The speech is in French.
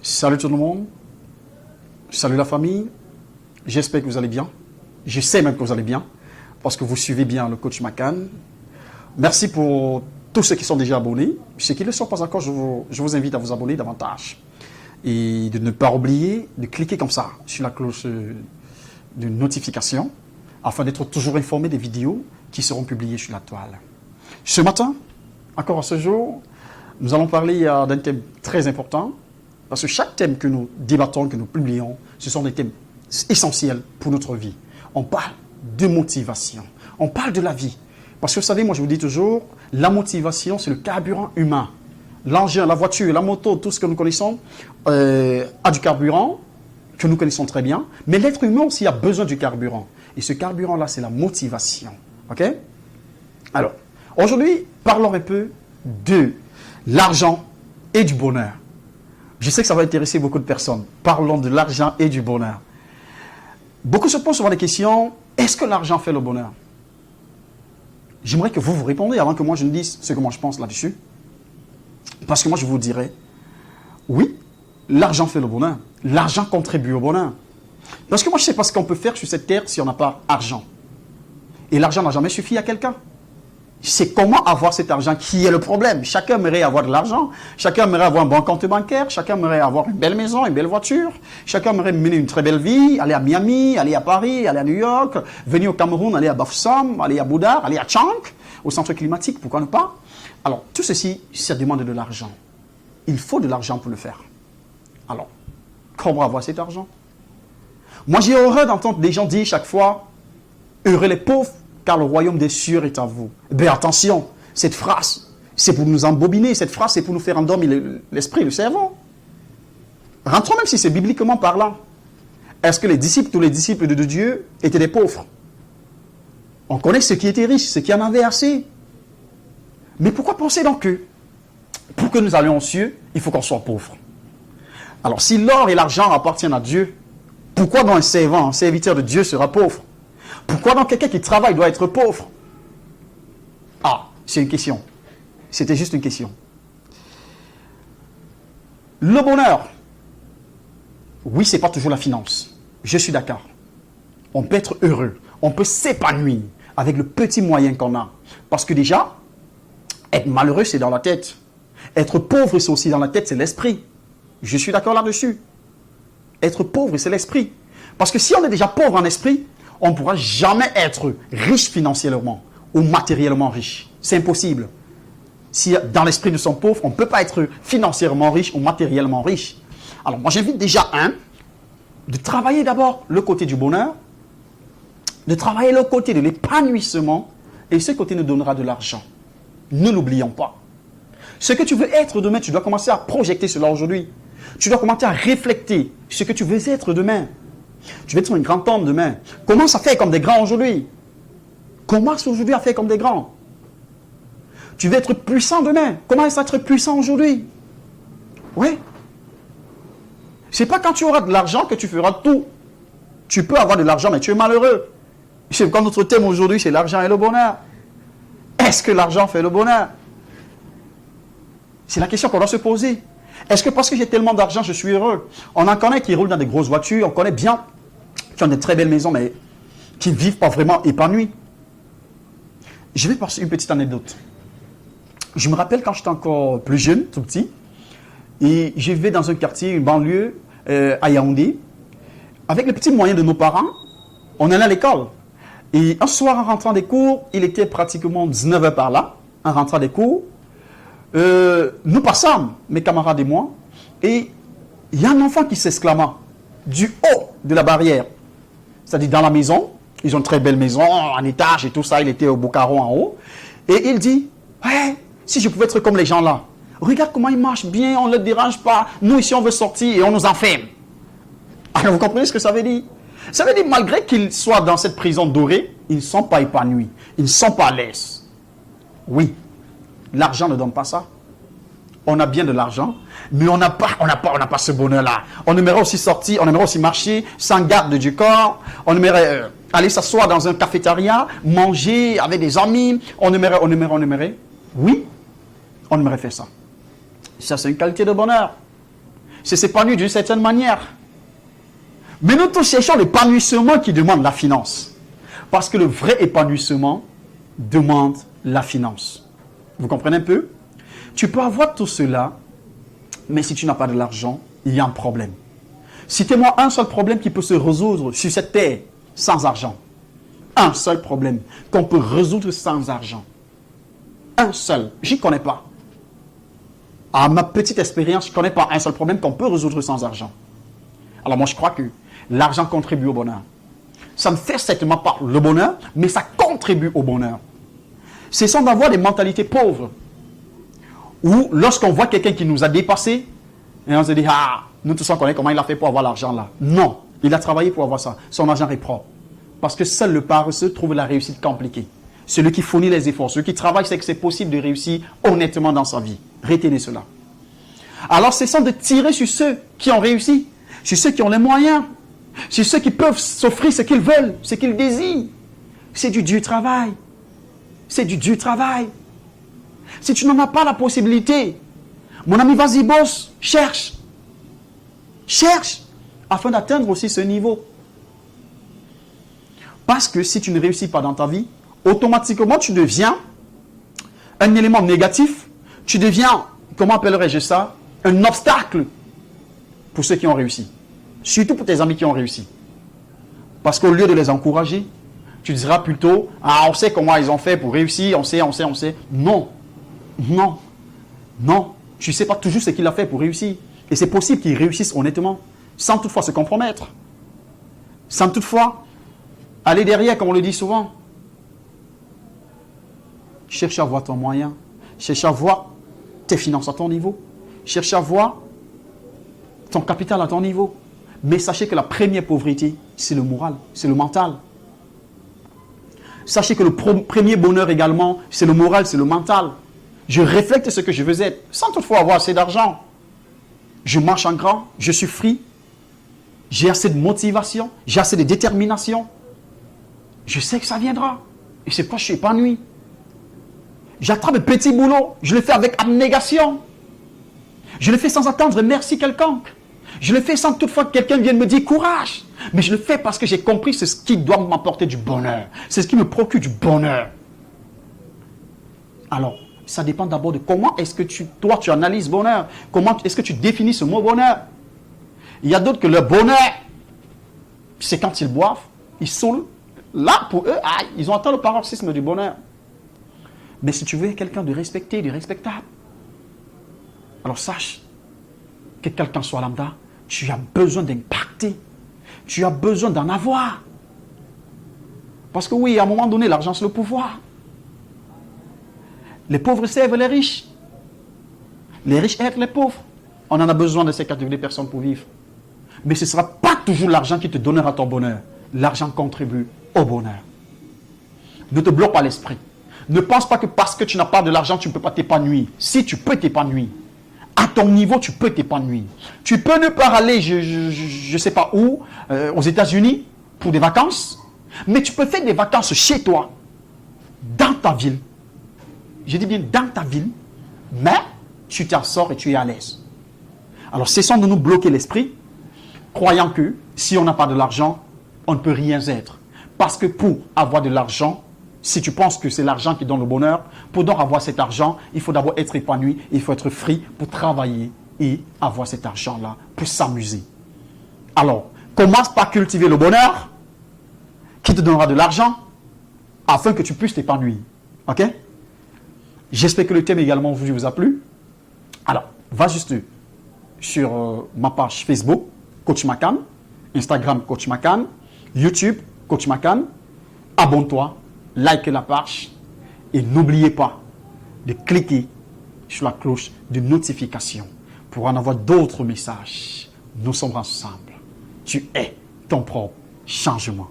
Salut tout le monde, salut la famille, j'espère que vous allez bien, je sais même que vous allez bien, parce que vous suivez bien le coach Macan. Merci pour tous ceux qui sont déjà abonnés, ceux qui ne le sont pas encore, je vous invite à vous abonner davantage. Et de ne pas oublier de cliquer comme ça sur la cloche de notification, afin d'être toujours informé des vidéos qui seront publiées sur la toile. Ce matin, encore à ce jour, nous allons parler d'un thème très important, parce que chaque thème que nous débattons, que nous publions, ce sont des thèmes essentiels pour notre vie. On parle de motivation, on parle de la vie. Parce que vous savez, moi je vous dis toujours, la motivation c'est le carburant humain. L'engin, la voiture, la moto, tout ce que nous connaissons a du carburant, que nous connaissons très bien. Mais l'être humain aussi a besoin du carburant. Et ce carburant-là, c'est la motivation. Ok? Alors, aujourd'hui, parlons un peu de l'argent et du bonheur. Je sais que ça va intéresser beaucoup de personnes. Parlons de l'argent et du bonheur. Beaucoup se posent souvent des questions. Est-ce que l'argent fait le bonheur? J'aimerais que vous répondiez avant que moi je ne dise ce que moi je pense là-dessus. Parce que moi je vous dirais, oui, l'argent fait le bonheur. L'argent contribue au bonheur. Parce que moi je ne sais pas ce qu'on peut faire sur cette terre si on n'a pas d'argent. Et l'argent n'a jamais suffi à quelqu'un. C'est comment avoir cet argent qui est le problème. Chacun aimerait avoir de l'argent, chacun aimerait avoir un bon compte bancaire, chacun aimerait avoir une belle maison, une belle voiture, chacun aimerait mener une très belle vie, aller à Miami, aller à Paris, aller à New York, venir au Cameroun, aller à Bafoussam, aller à Boudar, aller à Tchank, au centre climatique, pourquoi ne pas? Alors, tout ceci, ça demande de l'argent. Il faut de l'argent pour le faire. Alors, comment avoir cet argent? Moi, j'ai horreur d'entendre des gens dire chaque fois, heureux les pauvres, car le royaume des cieux est à vous. Ben attention, cette phrase, c'est pour nous embobiner, cette phrase, c'est pour nous faire endormir l'esprit, le cerveau. Rentrons même si c'est bibliquement parlant. Est-ce que les disciples, tous les disciples de Dieu, étaient des pauvres? On connaît ceux qui étaient riches, ceux qui en avaient assez. Mais pourquoi penser donc que, pour que nous allions aux cieux, il faut qu'on soit pauvre? Alors, si l'or et l'argent appartiennent à Dieu, pourquoi donc un servant, un serviteur de Dieu sera pauvre? Pourquoi donc quelqu'un qui travaille doit être pauvre? Ah, c'est une question. C'était juste une question. Le bonheur, oui, ce n'est pas toujours la finance. Je suis d'accord. On peut être heureux, on peut s'épanouir avec le petit moyen qu'on a. Parce que déjà, être malheureux, c'est dans la tête. Être pauvre, c'est aussi dans la tête, c'est l'esprit. Je suis d'accord là-dessus. Être pauvre, c'est l'esprit. Parce que si on est déjà pauvre en esprit, on ne pourra jamais être riche financièrement ou matériellement riche. C'est impossible. Si dans l'esprit nous sommes pauvres, on ne peut pas être financièrement riche ou matériellement riche. Alors moi j'invite déjà de travailler d'abord le côté du bonheur, de travailler le côté de l'épanouissement, et ce côté nous donnera de l'argent. Ne l'oublions pas. Ce que tu veux être demain, tu dois commencer à projeter cela aujourd'hui. Tu dois commencer à réfléchir ce que tu veux être demain. Tu veux être une grande homme demain. Commence à faire comme des grands aujourd'hui. Commence aujourd'hui à faire comme des grands. Tu veux être puissant demain. Commence à être puissant aujourd'hui. Oui. Ce n'est pas quand tu auras de l'argent que tu feras tout. Tu peux avoir de l'argent, mais tu es malheureux. C'est quand notre thème aujourd'hui, c'est l'argent et le bonheur. Est-ce que l'argent fait le bonheur? C'est la question qu'on doit se poser. Est-ce que parce que j'ai tellement d'argent, je suis heureux? On en connaît qui roulent dans des grosses voitures, on connaît bien qui ont des très belles maisons, mais qui ne vivent pas vraiment épanouis. Je vais passer une petite anecdote. Je me rappelle quand j'étais encore plus jeune, tout petit, et je vivais dans un quartier, une banlieue, à Yaoundé. Avec les petits moyens de nos parents, on allait à l'école. Et un soir, en rentrant des cours, il était pratiquement 19 h par là, en rentrant des cours, nous passâmes, mes camarades et moi, et il y a un enfant qui s'exclama du haut de la barrière, c'est-à-dire dans la maison. Ils ont une très belle maison, un étage et tout ça, il était au beau carreau en haut, et il dit, ouais, si je pouvais être comme les gens là, regarde comment ils marchent bien, on ne les dérange pas, nous ici on veut sortir et on nous enferme. Alors vous comprenez ce que ça veut dire? Ça veut dire malgré qu'ils soient dans cette prison dorée, ils ne sont pas épanouis, ils ne sont pas à l'aise. Oui. L'argent ne donne pas ça. On a bien de l'argent, mais on n'a pas ce bonheur-là. On aimerait aussi sortir, on aimerait aussi marcher sans garde du corps. On aimerait aller s'asseoir dans un cafétéria, manger avec des amis. On aimerait. Oui, on aimerait faire ça. Ça, c'est une qualité de bonheur. c'est s'épanouir d'une certaine manière. Mais nous tous cherchons l'épanouissement qui demande la finance. Parce que le vrai épanouissement demande la finance. Vous comprenez un peu? Tu peux avoir tout cela, mais si tu n'as pas de l'argent, il y a un problème. Citez-moi un seul problème qui peut se résoudre sur cette terre sans argent. Un seul problème qu'on peut résoudre sans argent. Un seul. J'y connais pas. À ma petite expérience, je ne connais pas un seul problème qu'on peut résoudre sans argent. Alors moi, je crois que l'argent contribue au bonheur. Ça ne fait certainement pas le bonheur, mais ça contribue au bonheur. C'est sans d'avoir des mentalités pauvres. Ou lorsqu'on voit quelqu'un qui nous a dépassés, et on se dit, ah, nous tous on connaît comment il a fait pour avoir l'argent là. Non, il a travaillé pour avoir ça. Son argent est propre. Parce que seul le paresseux trouve la réussite compliquée. Celui qui fournit les efforts, celui qui travaille, c'est que c'est possible de réussir honnêtement dans sa vie. Retenez cela. Alors, c'est sans de tirer sur ceux qui ont réussi, sur ceux qui ont les moyens, sur ceux qui peuvent s'offrir ce qu'ils veulent, ce qu'ils désirent. C'est du dur travail. C'est du dur travail. Si tu n'en as pas la possibilité, mon ami, vas-y, bosse, cherche. Cherche, afin d'atteindre aussi ce niveau. Parce que si tu ne réussis pas dans ta vie, automatiquement, tu deviens un élément négatif. Tu deviens, comment appellerais-je ça, un obstacle pour ceux qui ont réussi. Surtout pour tes amis qui ont réussi. Parce qu'au lieu de les encourager, tu diras plutôt, ah, on sait comment ils ont fait pour réussir, on sait. Non, non, non. Tu ne sais pas toujours ce qu'il a fait pour réussir. Et c'est possible qu'ils réussissent honnêtement, sans toutefois se compromettre. Sans toutefois aller derrière, comme on le dit souvent. Cherche à voir ton moyen. Cherche à voir tes finances à ton niveau. Cherche à voir ton capital à ton niveau. Mais sachez que la première pauvreté, c'est le moral, c'est le mental. Sachez que le premier bonheur également, c'est le moral, c'est le mental. Je reflète ce que je veux être, sans toutefois avoir assez d'argent. Je marche en grand, je suis free. J'ai assez de motivation, j'ai assez de détermination. Je sais que ça viendra. Et c'est pourquoi je suis épanoui. J'attrape un petit boulot, je le fais avec abnégation. Je le fais sans attendre merci quelconque. Je le fais sans toutefois que quelqu'un vienne me dire courage. Mais je le fais parce que j'ai compris c'est ce qui doit m'apporter du bonheur. C'est ce qui me procure du bonheur. Alors, ça dépend d'abord de comment est-ce que toi tu analyses bonheur. Comment est-ce que tu définis ce mot bonheur. Il y a d'autres que le bonheur, c'est quand ils boivent, ils saoulent. Là, pour eux, ils ont atteint le paroxysme du bonheur. Mais si tu veux quelqu'un de respecté, de respectable, alors sache que quelqu'un soit lambda, tu as besoin d'impacter. Tu as besoin d'en avoir. Parce que oui, à un moment donné, l'argent c'est le pouvoir. Les pauvres servent les riches. Les riches aident les pauvres. On en a besoin de ces catégories de personnes pour vivre. Mais ce ne sera pas toujours l'argent qui te donnera ton bonheur. L'argent contribue au bonheur. Ne te bloque pas l'esprit. Ne pense pas que parce que tu n'as pas de l'argent, tu ne peux pas t'épanouir. Si tu peux t'épanouir, à ton niveau, tu peux t'épanouir. Tu peux ne pas aller, je ne sais pas où, aux États-Unis, pour des vacances, mais tu peux faire des vacances chez toi, dans ta ville. Je dis bien dans ta ville, mais tu t'en sors et tu es à l'aise. Alors, cessons de nous bloquer l'esprit, croyant que si on n'a pas de l'argent, on ne peut rien être. Parce que pour avoir de l'argent, si tu penses que c'est l'argent qui donne le bonheur, pour donc avoir cet argent, il faut d'abord être épanoui, il faut être free pour travailler et avoir cet argent-là, pour s'amuser. Alors, commence par cultiver le bonheur qui te donnera de l'argent afin que tu puisses t'épanouir. Ok? J'espère que le thème également vous a plu. Alors, va juste sur ma page Facebook, Coach Macan, Instagram, Coach Macan, YouTube, Coach Macan. Abonne-toi, like la page et n'oubliez pas de cliquer sur la cloche de notification pour en avoir d'autres messages. Nous sommes ensemble. Tu es ton propre changement.